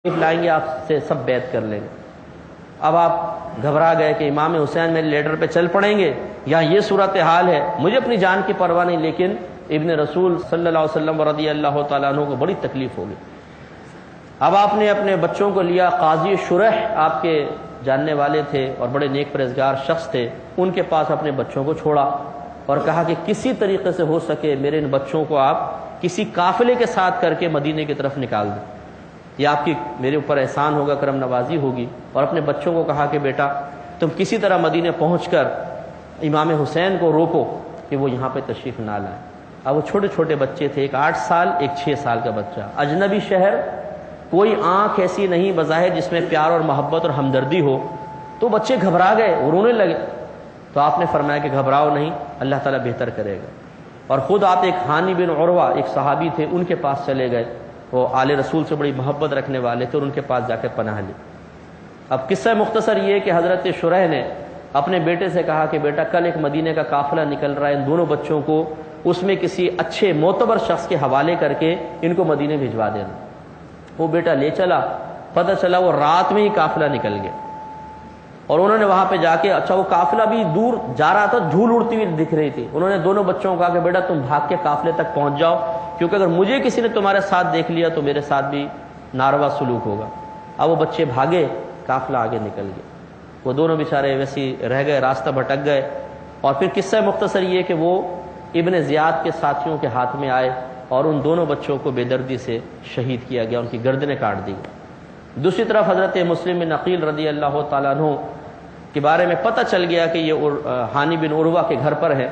لائیں گے آپ سے سب بیعت کر لیں گے۔ اب آپ گھبرا گئے کہ امام حسین میرے لیڈر پہ چل پڑیں گے یا یہ صورتحال ہے، مجھے اپنی جان کی پرواہ نہیں، لیکن ابن رسول صلی اللہ علیہ وسلم رضی اللہ تعالیٰ عنہ کو بڑی تکلیف ہوگی۔ اب آپ نے اپنے بچوں کو لیا، قاضی شرح آپ کے جاننے والے تھے اور بڑے نیک پرہیزگار شخص تھے، ان کے پاس اپنے بچوں کو چھوڑا اور کہا کہ کسی طریقے سے ہو سکے میرے ان بچوں کو آپ کسی قافلے کے ساتھ کر کے مدینے کی طرف نکال دیں، یہ آپ کی میرے اوپر احسان ہوگا، کرم نوازی ہوگی۔ اور اپنے بچوں کو کہا کہ بیٹا تم کسی طرح مدینے پہنچ کر امام حسین کو روکو کہ وہ یہاں پہ تشریف نہ لائیں۔ اب وہ چھوٹے چھوٹے بچے تھے، ایک 8 سال ایک 6 سال کا بچہ، اجنبی شہر، کوئی آنکھ ایسی نہیں بظاہر جس میں پیار اور محبت اور ہمدردی ہو، تو بچے گھبرا گئے، رونے لگے۔ تو آپ نے فرمایا کہ گھبراؤ نہیں، اللہ تعالیٰ بہتر کرے گا۔ اور خود آپ ایک ہانی بن عروہ ایک صحابی تھے، ان کے پاس چلے گئے، وہ آل رسول سے بڑی محبت رکھنے والے تھے، اور ان کے پاس جا کے پناہ لی۔ اب قصہ مختصر یہ کہ حضرت شرح نے اپنے بیٹے سے کہا کہ بیٹا کل ایک مدینے کا قافلہ نکل رہا ہے، ان دونوں بچوں کو اس میں کسی اچھے معتبر شخص کے حوالے کر کے ان کو مدینے بھجوا دینا۔ وہ بیٹا لے چلا، پتہ چلا وہ رات میں ہی قافلہ نکل گیا، اور انہوں نے وہاں پہ جا کے، اچھا وہ قافلہ بھی دور جا رہا تھا، دھول اڑتی ہوئی دکھ رہی تھی، انہوں نے دونوں بچوں کو کہا کہ بیٹا تم بھاگ کے قافلے تک پہنچ جاؤ، کیونکہ اگر مجھے کسی نے تمہارے ساتھ دیکھ لیا تو میرے ساتھ بھی ناروا سلوک ہوگا۔ اب وہ بچے بھاگے، قافلہ آگے نکل گیا، وہ دونوں بیچارے ویسے رہ گئے، راستہ بھٹک گئے۔ اور پھر قصہ مختصر یہ کہ وہ ابن زیاد کے ساتھیوں کے ہاتھ میں آئے اور ان دونوں بچوں کو بے دردی سے شہید کیا گیا، ان کی گردنیں کاٹ دی گئی۔ دوسری طرف حضرت مسلم بن عقیل رضی اللہ تعالیٰ عنہ کے بارے میں پتہ چل گیا کہ یہ ہانی بن عروہ کے گھر پر ہے،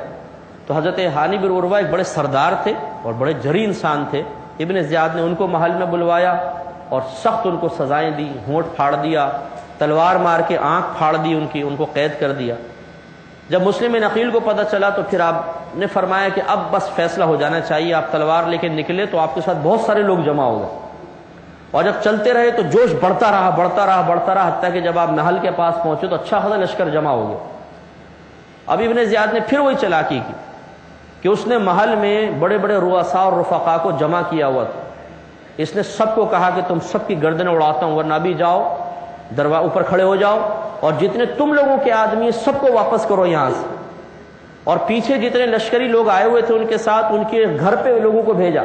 تو حضرت ہانی بن عروہ ایک بڑے سردار تھے اور بڑے جری انسان تھے۔ ابن زیاد نے ان کو محل میں بلوایا اور سخت ان کو سزائیں دی، ہونٹ پھاڑ دیا، تلوار مار کے آنکھ پھاڑ دی ان کی، ان کو قید کر دیا۔ جب مسلم بن عقیل کو پتہ چلا تو پھر آپ نے فرمایا کہ اب بس فیصلہ ہو جانا چاہیے، آپ تلوار لے کے نکلے تو آپ کے ساتھ بہت سارے لوگ جمع ہو گئے، اور جب چلتے رہے تو جوش بڑھتا رہا بڑھتا رہا بڑھتا رہا، حتیٰ کہ جب آپ نہل کے پاس پہنچے تو اچھا خاصا لشکر جمع ہو گیا۔ اب ابن زیاد نے پھر وہی چالاکی کی کہ اس نے محل میں بڑے بڑے رؤساء اور رفقاء کو جمع کیا ہوا تھا، اس نے سب کو کہا کہ تم سب کی گردنیں اڑاتا ہوں، ورنہ ابھی جاؤ اوپر کھڑے ہو جاؤ اور جتنے تم لوگوں کے آدمی سب کو واپس کرو یہاں سے۔ اور پیچھے جتنے لشکری لوگ آئے ہوئے تھے ان کے ساتھ ان کے گھر پہ لوگوں کو بھیجا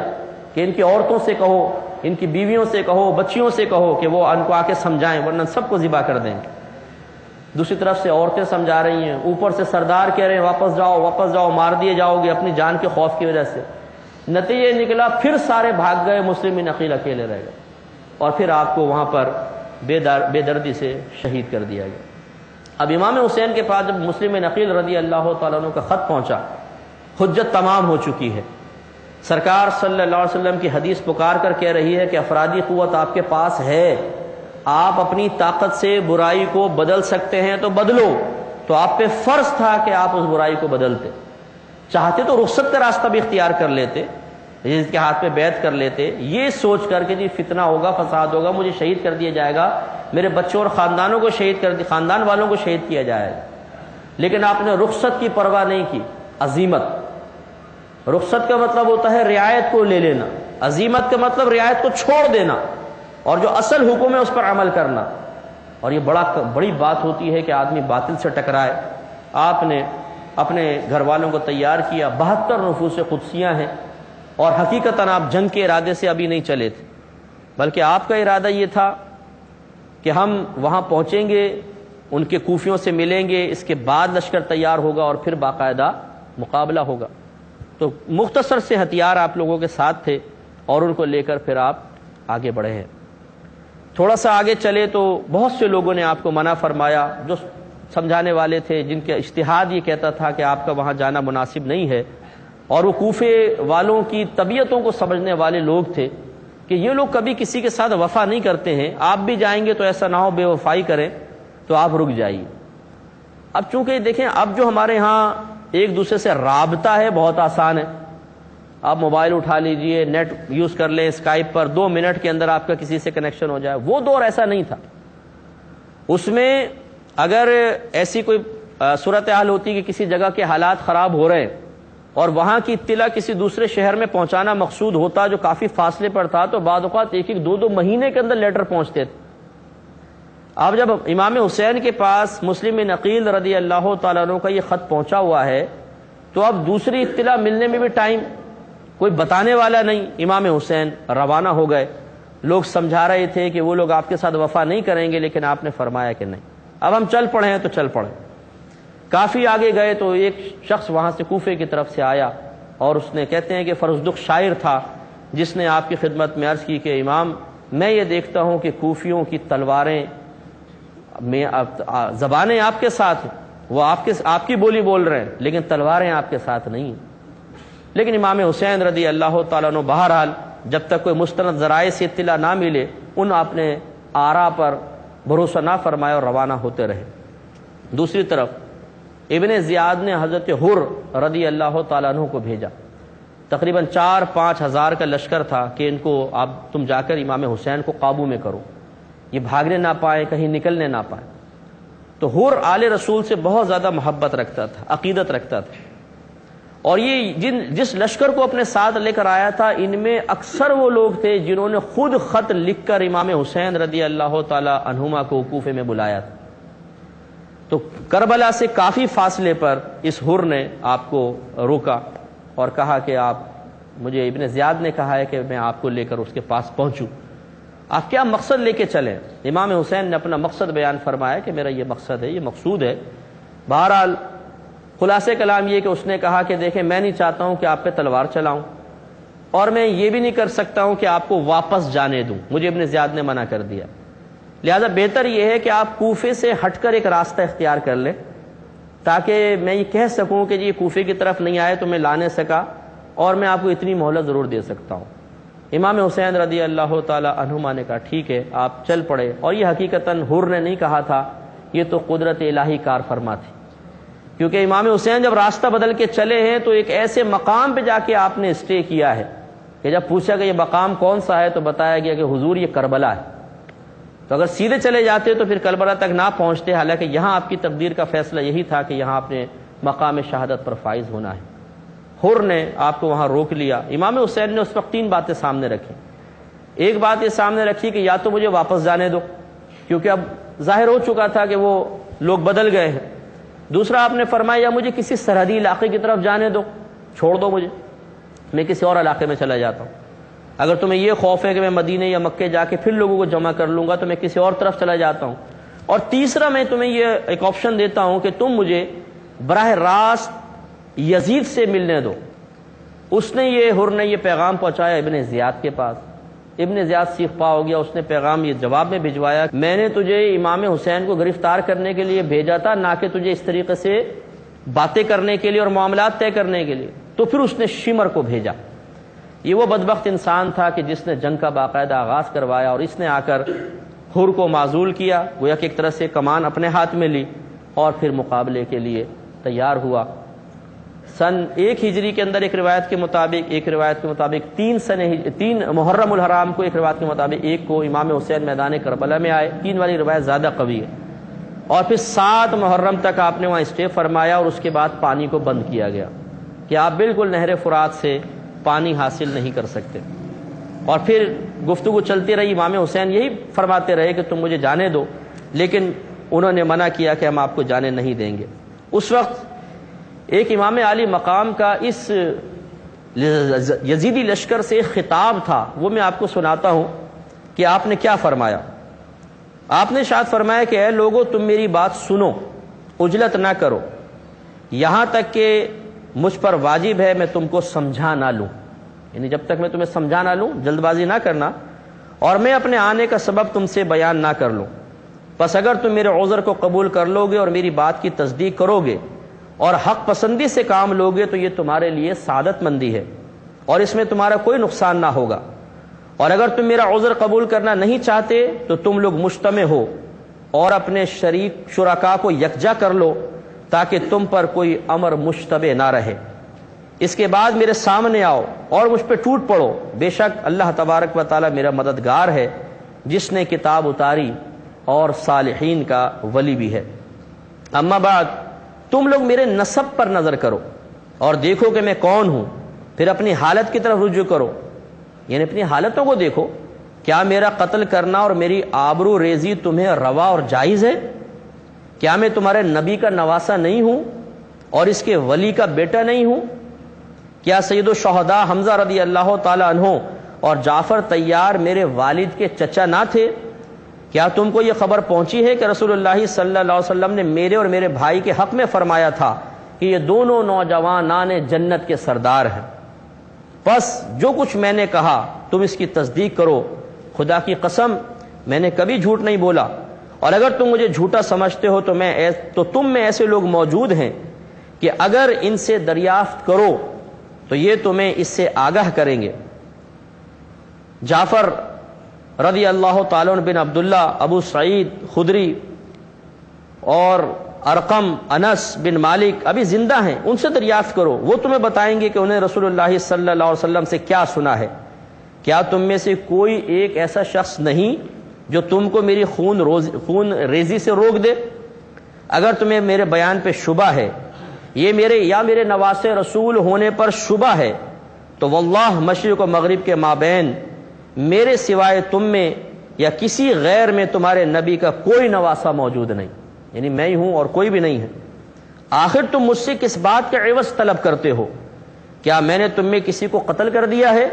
کہ ان کی عورتوں سے کہو، ان کی بیویوں سے کہو، بچیوں سے کہو کہ وہ ان کو آ کے سمجھائیں، ورنہ سب کو ذبح کر دیں گے۔ دوسری طرف سے عورتیں سمجھا رہی ہیں، اوپر سے سردار کہہ رہے ہیں واپس جاؤ واپس جاؤ، مار دیے جاؤ گے، اپنی جان کے خوف کی وجہ سے۔ نتیجہ نکلا پھر سارے بھاگ گئے، مسلم بن عقیل اکیلے رہ گئے، اور پھر آپ کو وہاں پر بے دردی سے شہید کر دیا گیا۔ اب امام حسین کے پاس جب مسلم بن عقیل رضی اللہ تعالیٰ عنہ کا خط پہنچا، حجت تمام ہو چکی ہے، سرکار صلی اللہ علیہ وسلم کی حدیث پکار کر کہہ رہی ہے کہ افرادی قوت آپ کے پاس ہے، آپ اپنی طاقت سے برائی کو بدل سکتے ہیں تو بدلو، تو آپ پہ فرض تھا کہ آپ اس برائی کو بدلتے، چاہتے تو رخصت کا راستہ بھی اختیار کر لیتے، جس کے ہاتھ پہ بیعت کر لیتے، یہ سوچ کر کہ جی فتنہ ہوگا، فساد ہوگا، مجھے شہید کر دیا جائے گا، میرے بچوں اور خاندانوں کو شہید کر دیا، خاندان والوں کو شہید کیا جائے گا، لیکن آپ نے رخصت کی پرواہ نہیں کی۔ عزیمت، رخصت کا مطلب ہوتا ہے رعایت کو لے لینا، عزیمت کا مطلب رعایت کو چھوڑ دینا اور جو اصل حکم ہے اس پر عمل کرنا۔ اور یہ بڑی بات ہوتی ہے کہ آدمی باطل سے ٹکرائے۔ آپ نے اپنے گھر والوں کو تیار کیا، 72 نفوس قدسیاں ہیں، اور حقیقتاً آپ جنگ کے ارادے سے ابھی نہیں چلے تھے، بلکہ آپ کا ارادہ یہ تھا کہ ہم وہاں پہنچیں گے، ان کے کوفیوں سے ملیں گے، اس کے بعد لشکر تیار ہوگا اور پھر باقاعدہ مقابلہ ہوگا۔ تو مختصر سے ہتھیار آپ لوگوں کے ساتھ تھے اور ان کو لے کر پھر آپ آگے بڑھے ہیں۔ تھوڑا سا آگے چلے تو بہت سے لوگوں نے آپ کو منع فرمایا، جو سمجھانے والے تھے، جن کے اجتہاد یہ کہتا تھا کہ آپ کا وہاں جانا مناسب نہیں ہے، اور وہ کوفے والوں کی طبیعتوں کو سمجھنے والے لوگ تھے کہ یہ لوگ کبھی کسی کے ساتھ وفا نہیں کرتے ہیں، آپ بھی جائیں گے تو ایسا نہ ہو بے وفائی کریں، تو آپ رک جائیے۔ اب چونکہ دیکھیں اب جو ہمارے ہاں ایک دوسرے سے رابطہ ہے بہت آسان ہے، آپ موبائل اٹھا لیجئے، نیٹ یوز کر لیں، اسکائپ پر 2 منٹ کے اندر آپ کا کسی سے کنیکشن ہو جائے۔ وہ دور ایسا نہیں تھا، اس میں اگر ایسی کوئی صورتحال ہوتی کہ کسی جگہ کے حالات خراب ہو رہے ہیں اور وہاں کی اطلاع کسی دوسرے شہر میں پہنچانا مقصود ہوتا جو کافی فاصلے پر تھا تو بعض اوقات ایک ایک 2 مہینے کے اندر لیٹر پہنچتے تھے۔ اب جب امام حسین کے پاس مسلم بن عقیل رضی اللہ تعالیٰ عنہ کا یہ خط پہنچا ہوا ہے تو اب دوسری اطلاع ملنے میں بھی ٹائم، کوئی بتانے والا نہیں۔ امام حسین روانہ ہو گئے، لوگ سمجھا رہے تھے کہ وہ لوگ آپ کے ساتھ وفا نہیں کریں گے، لیکن آپ نے فرمایا کہ نہیں، اب ہم چل پڑے ہیں تو چل پڑے۔ کافی آگے گئے تو ایک شخص وہاں سے کوفے کی طرف سے آیا اور اس نے، کہتے ہیں کہ فرزدق شاعر تھا، جس نے آپ کی خدمت میں عرض کی کہ امام میں یہ دیکھتا ہوں کہ کوفیوں کی تلواریں میں زبانیں آپ کے ساتھ، وہ آپ کی بولی بول رہے ہیں، لیکن تلواریں آپ کے ساتھ نہیں ہیں۔ لیکن امام حسین رضی اللہ تعالیٰ عنہ بہرحال جب تک کوئی مستند ذرائع سے اطلاع نہ ملے ان اپنے آراء پر بھروسہ نہ فرمایا اور روانہ ہوتے رہے۔ دوسری طرف ابن زیاد نے حضرت حر رضی اللہ تعالیٰ عنہ کو بھیجا، تقریباً 4-5 ہزار کا لشکر تھا کہ ان کو تم جا کر امام حسین کو قابو میں کرو، یہ بھاگنے نہ پائے، کہیں نکلنے نہ پائے۔ تو حر آل رسول سے بہت زیادہ محبت رکھتا تھا، عقیدت رکھتا تھا، اور یہ جس لشکر کو اپنے ساتھ لے کر آیا تھا ان میں اکثر وہ لوگ تھے جنہوں نے خود خط لکھ کر امام حسین رضی اللہ تعالی عنہما کو کوفے میں بلایا تھا۔ تو کربلا سے کافی فاصلے پر اس حر نے آپ کو روکا اور کہا کہ مجھے ابن زیاد نے کہا ہے کہ میں آپ کو لے کر اس کے پاس پہنچوں، آپ کیا مقصد لے کے چلیں؟ امام حسین نے اپنا مقصد بیان فرمایا کہ میرا یہ مقصد ہے، یہ مقصود ہے۔ بہرحال خلاصے کلام یہ کہ اس نے کہا کہ دیکھیں میں نہیں چاہتا ہوں کہ آپ پہ تلوار چلاؤں، اور میں یہ بھی نہیں کر سکتا ہوں کہ آپ کو واپس جانے دوں، مجھے ابن زیاد نے منع کر دیا، لہذا بہتر یہ ہے کہ آپ کوفے سے ہٹ کر ایک راستہ اختیار کر لیں تاکہ میں یہ کہہ سکوں کہ یہ کوفے کی طرف نہیں آئے تو میں لا نہیں سکا، اور میں آپ کو اتنی مہلت ضرور دے سکتا ہوں۔ امام حسین رضی اللہ تعالی عنہما نے کہا ٹھیک ہے، آپ چل پڑے، اور یہ حقیقتاً حر نے نہیں کہا تھا، یہ تو قدرت الہی کار فرما تھی، کیونکہ امام حسین جب راستہ بدل کے چلے ہیں تو ایک ایسے مقام پہ جا کے آپ نے اسٹے کیا ہے کہ جب پوچھا کہ یہ مقام کون سا ہے تو بتایا گیا کہ حضور یہ کربلا ہے۔ تو اگر سیدھے چلے جاتے تو پھر کربلا تک نہ پہنچتے، حالانکہ یہاں آپ کی تقدیر کا فیصلہ یہی تھا کہ یہاں آپ نے مقام شہادت پر فائز ہونا ہے۔ حر نے آپ کو وہاں روک لیا۔ امام حسین نے اس وقت 3 باتیں سامنے رکھی۔ ایک بات یہ سامنے رکھی کہ یا تو مجھے واپس جانے دو، کیونکہ اب ظاہر ہو چکا تھا کہ وہ لوگ بدل گئے ہیں۔ دوسرا آپ نے فرمایا یا مجھے کسی سرحدی علاقے کی طرف جانے دو، چھوڑ دو مجھے، میں کسی اور علاقے میں چلا جاتا ہوں۔ اگر تمہیں یہ خوف ہے کہ میں مدینے یا مکے جا کے پھر لوگوں کو جمع کر لوں گا تو میں کسی اور طرف چلا جاتا ہوں۔ اور تیسرا میں تمہیں یہ ایک آپشن دیتا ہوں کہ تم مجھے براہ راست یزید سے ملنے دو۔ اس نے حر نے یہ پیغام پہنچایا ابن زیاد کے پاس۔ ابن زیاد سیخ پا ہو گیا، اس نے پیغام یہ جواب میں بھجوایا، میں نے تجھے امام حسین کو گرفتار کرنے کے لیے بھیجا تھا، نہ کہ تجھے اس طریقے سے باتیں کرنے کے لیے اور معاملات طے کرنے کے لیے۔ تو پھر اس نے شمر کو بھیجا۔ یہ وہ بدبخت انسان تھا کہ جس نے جنگ کا باقاعدہ آغاز کروایا، اور اس نے آ کر حر کو معزول کیا، گویا کہ ایک طرح سے کمان اپنے ہاتھ میں لی اور پھر مقابلے کے لیے تیار ہوا۔ سن 1 ہجری کے اندر ایک روایت کے مطابق 3 محرم الحرام کو، ایک روایت کے مطابق 1 کو امام حسین میدان کربلا میں آئے۔ 3 والی روایت زیادہ قوی ہے۔ اور پھر 7 محرم تک آپ نے وہاں اسٹے فرمایا، اور اس کے بعد پانی کو بند کیا گیا کہ آپ بالکل نہر فرات سے پانی حاصل نہیں کر سکتے۔ اور پھر گفتگو چلتی رہی، امام حسین یہی فرماتے رہے کہ تم مجھے جانے دو، لیکن انہوں نے منع کیا کہ ہم آپ کو جانے نہیں دیں گے۔ اس وقت ایک امام عالی مقام کا اس یزیدی لشکر سے ایک خطاب تھا، وہ میں آپ کو سناتا ہوں کہ آپ نے کیا فرمایا۔ آپ نے ارشاد فرمایا کہ اے لوگو تم میری بات سنو، عجلت نہ کرو، یہاں تک کہ مجھ پر واجب ہے میں تم کو سمجھا نہ لوں، یعنی جب تک میں تمہیں سمجھا نہ لوں جلد بازی نہ کرنا، اور میں اپنے آنے کا سبب تم سے بیان نہ کر لوں۔ پس اگر تم میرے عذر کو قبول کر لو گے اور میری بات کی تصدیق کرو گے اور حق پسندی سے کام لوگے تو یہ تمہارے لیے سعادت مندی ہے اور اس میں تمہارا کوئی نقصان نہ ہوگا، اور اگر تم میرا عذر قبول کرنا نہیں چاہتے تو تم لوگ مجتمع ہو اور اپنے شرکا کو یکجا کر لو تاکہ تم پر کوئی امر مشتبہ نہ رہے۔ اس کے بعد میرے سامنے آؤ اور مجھ پہ ٹوٹ پڑو، بے شک اللہ تبارک و تعالی میرا مددگار ہے جس نے کتاب اتاری اور صالحین کا ولی بھی ہے۔ اما بعد تم لوگ میرے نسب پر نظر کرو اور دیکھو کہ میں کون ہوں، پھر اپنی حالت کی طرف رجوع کرو، یعنی اپنی حالتوں کو دیکھو، کیا میرا قتل کرنا اور میری آبرو ریزی تمہیں روا اور جائز ہے؟ کیا میں تمہارے نبی کا نواسا نہیں ہوں اور اس کے ولی کا بیٹا نہیں ہوں؟ کیا سید الشہداء حمزہ رضی اللہ تعالی عنہ اور جعفر طیار میرے والد کے چچا نہ تھے؟ کیا تم کو یہ خبر پہنچی ہے کہ رسول اللہ صلی اللہ علیہ وسلم نے میرے اور میرے بھائی کے حق میں فرمایا تھا کہ یہ دونوں نوجوانان جنت کے سردار ہیں؟ بس جو کچھ میں نے کہا تم اس کی تصدیق کرو، خدا کی قسم میں نے کبھی جھوٹ نہیں بولا، اور اگر تم مجھے جھوٹا سمجھتے ہو تو تم میں ایسے لوگ موجود ہیں کہ اگر ان سے دریافت کرو تو یہ تمہیں اس سے آگاہ کریں گے۔ جعفر رضی اللہ تعالیٰ بن عبداللہ، ابو سعید خدری اور ارقم انس بن مالک ابھی زندہ ہیں، ان سے دریافت کرو، وہ تمہیں بتائیں گے کہ انہیں رسول اللہ صلی اللہ علیہ وسلم سے کیا سنا ہے۔ کیا تم میں سے کوئی ایک ایسا شخص نہیں جو تم کو میری خون ریزی سے روک دے؟ اگر تمہیں میرے بیان پہ شبہ ہے، یہ میرے نواسے رسول ہونے پر شبہ ہے، تو واللہ مشرق و مغرب کے مابین میرے سوائے تم میں یا کسی غیر میں تمہارے نبی کا کوئی نواسا موجود نہیں، یعنی میں ہی ہوں اور کوئی بھی نہیں ہے۔ آخر تم مجھ سے کس بات کا عوض طلب کرتے ہو؟ کیا میں نے تم میں کسی کو قتل کر دیا ہے،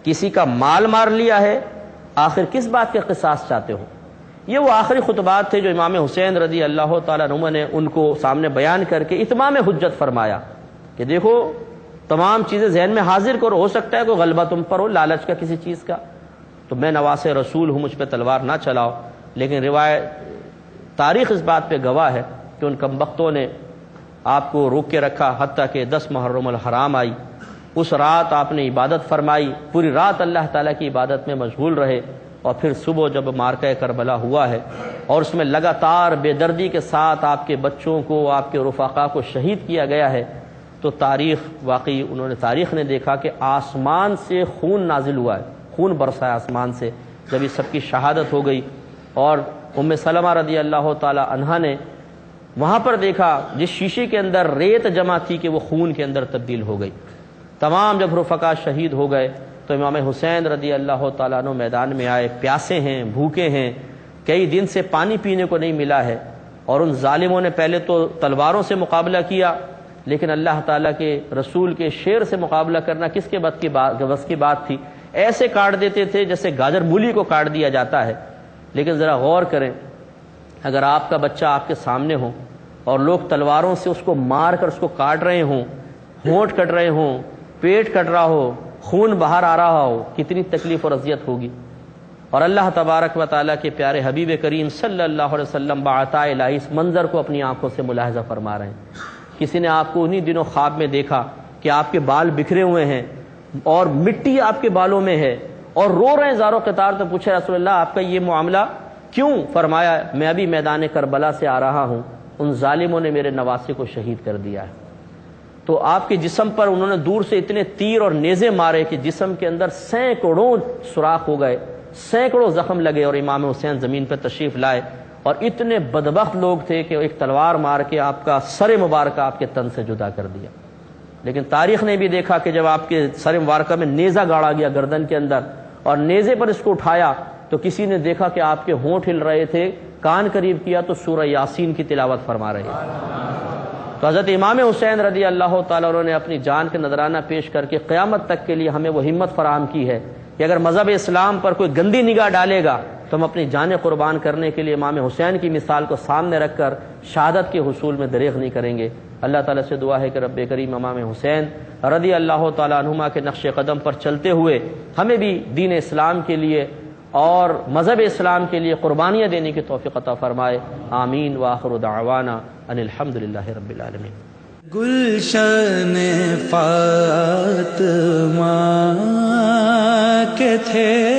کسی کا مال مار لیا ہے؟ آخر کس بات کے قصاص چاہتے ہو؟ یہ وہ آخری خطبات تھے جو امام حسین رضی اللہ تعالیٰ عنہ نے ان کو سامنے بیان کر کے اتمام حجت فرمایا کہ دیکھو تمام چیزیں ذہن میں حاضر کرو، ہو سکتا ہے کوئی غلبہ تم پر ہو لالچ کا کسی چیز کا، تو میں نواس رسول ہوں، مجھ پہ تلوار نہ چلاؤ۔ لیکن تاریخ اس بات پہ گواہ ہے کہ ان کمبختوں نے آپ کو روک کے رکھا، حتیٰ کہ 10 محرم الحرام آئی، اس رات آپ نے عبادت فرمائی، پوری رات اللہ تعالیٰ کی عبادت میں مشغول رہے، اور پھر صبح جب مارکہ کربلا ہوا ہے اور اس میں لگاتار بے دردی کے ساتھ آپ کے بچوں کو، آپ کے رفقا کو شہید کیا گیا ہے، تو تاریخ نے دیکھا کہ آسمان سے خون نازل ہوا ہے، خون برسا ہے آسمان سے جب یہ سب کی شہادت ہو گئی۔ اور ام سلمہ رضی اللہ تعالی عنہا نے وہاں پر دیکھا جس شیشے کے اندر ریت جمع تھی کہ وہ خون کے اندر تبدیل ہو گئی۔ تمام جب رفقا شہید ہو گئے تو امام حسین رضی اللہ تعالیٰ عنہ میدان میں آئے، پیاسے ہیں، بھوکے ہیں، کئی دن سے پانی پینے کو نہیں ملا ہے، اور ان ظالموں نے پہلے تو تلواروں سے مقابلہ کیا، لیکن اللہ تعالیٰ کے رسول کے شیر سے مقابلہ کرنا کس کے بس کی بات تھی؟ ایسے کاٹ دیتے تھے جیسے گاجر مولی کو کاٹ دیا جاتا ہے۔ لیکن ذرا غور کریں، اگر آپ کا بچہ آپ کے سامنے ہو اور لوگ تلواروں سے اس کو مار کر اس کو کاٹ رہے ہوں، ہونٹ کٹ رہے ہوں، پیٹ کٹ رہا ہو، خون باہر آ رہا ہو، کتنی تکلیف اور اذیت ہوگی۔ اور اللہ تبارک و تعالیٰ کے پیارے حبیب کریم صلی اللہ علیہ وسلم بعطاء الہی اس منظر کو اپنی آنکھوں سے ملاحظہ فرما رہے ہیں۔ کسی نے آپ کو انہی دنوں خواب میں دیکھا کہ آپ کے بال بکھرے ہوئے ہیں اور مٹی آپ کے بالوں میں ہے اور رو رہے ہیں زار و قطار، تو پوچھا رسول اللہ آپ کا یہ معاملہ کیوں؟ فرمایا میں ابھی میدان کربلا سے آ رہا ہوں، ان ظالموں نے میرے نواسے کو شہید کر دیا ہے۔ تو آپ کے جسم پر انہوں نے دور سے اتنے تیر اور نیزے مارے کہ جسم کے اندر سینکڑوں سوراخ ہو گئے، سینکڑوں زخم لگے، اور امام حسین زمین پہ تشریف لائے، اور اتنے بدبخت لوگ تھے کہ ایک تلوار مار کے آپ کا سر مبارکہ آپ کے تن سے جدا کر دیا۔ لیکن تاریخ نے بھی دیکھا کہ جب آپ کے سر مبارکہ میں نیزہ گاڑا گیا گردن کے اندر اور نیزے پر اس کو اٹھایا تو کسی نے دیکھا کہ آپ کے ہونٹ ہل رہے تھے، کان قریب کیا تو سورہ یاسین کی تلاوت فرما رہے تھے۔ تو حضرت امام حسین رضی اللہ تعالیٰ عنہ نے اپنی جان کے نذرانہ پیش کر کے قیامت تک کے لیے ہمیں وہ ہمت فراہم کی ہے کہ اگر مذہب اسلام پر کوئی گندی نگاہ ڈالے گا تو ہم اپنی جانیں قربان کرنے کے لیے امام حسین کی مثال کو سامنے رکھ کر شہادت کے حصول میں دریغ نہیں کریں گے۔ اللہ تعالیٰ سے دعا ہے کہ رب کریم امام حسین رضی اللہ تعالیٰ عنہما کے نقش قدم پر چلتے ہوئے ہمیں بھی دین اسلام کے لیے اور مذہب اسلام کے لیے قربانیاں دینے کی توفیق عطا فرمائے۔ آمین وآخر دعوانا ان الحمدللہ رب العالمین۔ گلشن فاطمہ کے تھے